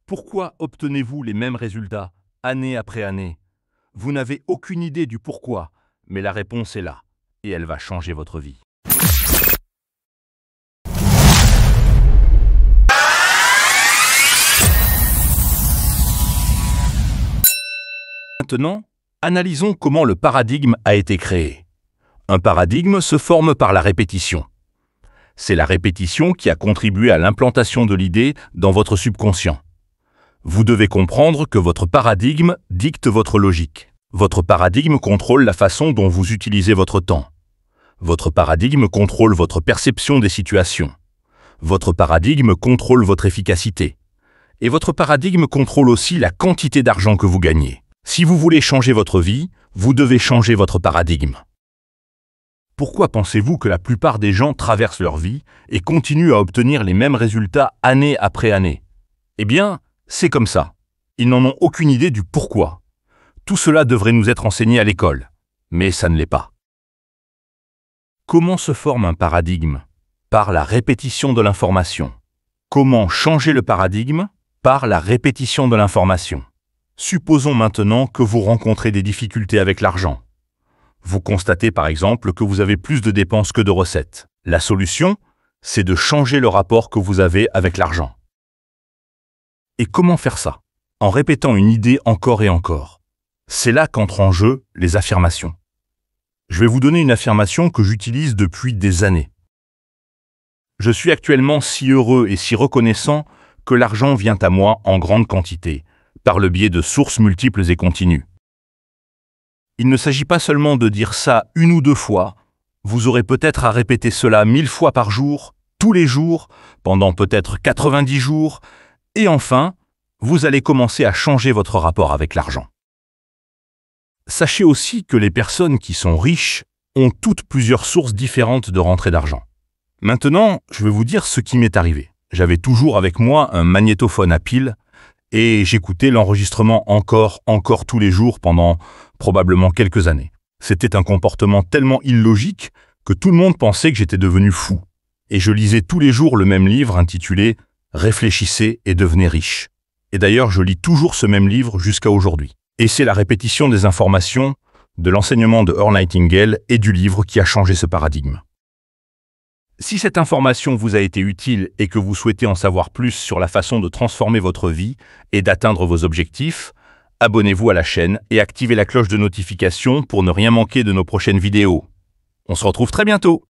Pourquoi obtenez-vous les mêmes résultats, année après année? Vous n'avez aucune idée du pourquoi, mais la réponse est là, et elle va changer votre vie. Maintenant, analysons comment le paradigme a été créé. Un paradigme se forme par la répétition. C'est la répétition qui a contribué à l'implantation de l'idée dans votre subconscient. Vous devez comprendre que votre paradigme dicte votre logique. Votre paradigme contrôle la façon dont vous utilisez votre temps. Votre paradigme contrôle votre perception des situations. Votre paradigme contrôle votre efficacité. Et votre paradigme contrôle aussi la quantité d'argent que vous gagnez. Si vous voulez changer votre vie, vous devez changer votre paradigme. Pourquoi pensez-vous que la plupart des gens traversent leur vie et continuent à obtenir les mêmes résultats année après année? Eh bien, c'est comme ça. Ils n'en ont aucune idée du pourquoi. Tout cela devrait nous être enseigné à l'école, mais ça ne l'est pas. Comment se forme un paradigme? Par la répétition de l'information. Comment changer le paradigme? Par la répétition de l'information. Supposons maintenant que vous rencontrez des difficultés avec l'argent. Vous constatez par exemple que vous avez plus de dépenses que de recettes. La solution, c'est de changer le rapport que vous avez avec l'argent. Et comment faire ça? En répétant une idée encore et encore. C'est là qu'entrent en jeu les affirmations. Je vais vous donner une affirmation que j'utilise depuis des années. Je suis actuellement si heureux et si reconnaissant que l'argent vient à moi en grande quantité, par le biais de sources multiples et continues. Il ne s'agit pas seulement de dire ça une ou deux fois, vous aurez peut-être à répéter cela 1000 fois par jour, tous les jours, pendant peut-être 90 jours, et enfin, vous allez commencer à changer votre rapport avec l'argent. Sachez aussi que les personnes qui sont riches ont toutes plusieurs sources différentes de rentrée d'argent. Maintenant, je vais vous dire ce qui m'est arrivé. J'avais toujours avec moi un magnétophone à pile, et j'écoutais l'enregistrement encore tous les jours pendant probablement quelques années. C'était un comportement tellement illogique que tout le monde pensait que j'étais devenu fou. Et je lisais tous les jours le même livre intitulé « Réfléchissez et devenez riche ». Et d'ailleurs, je lis toujours ce même livre jusqu'à aujourd'hui. Et c'est la répétition des informations, de l'enseignement de Earl Nightingale et du livre qui a changé ce paradigme. Si cette information vous a été utile et que vous souhaitez en savoir plus sur la façon de transformer votre vie et d'atteindre vos objectifs, abonnez-vous à la chaîne et activez la cloche de notification pour ne rien manquer de nos prochaines vidéos. On se retrouve très bientôt!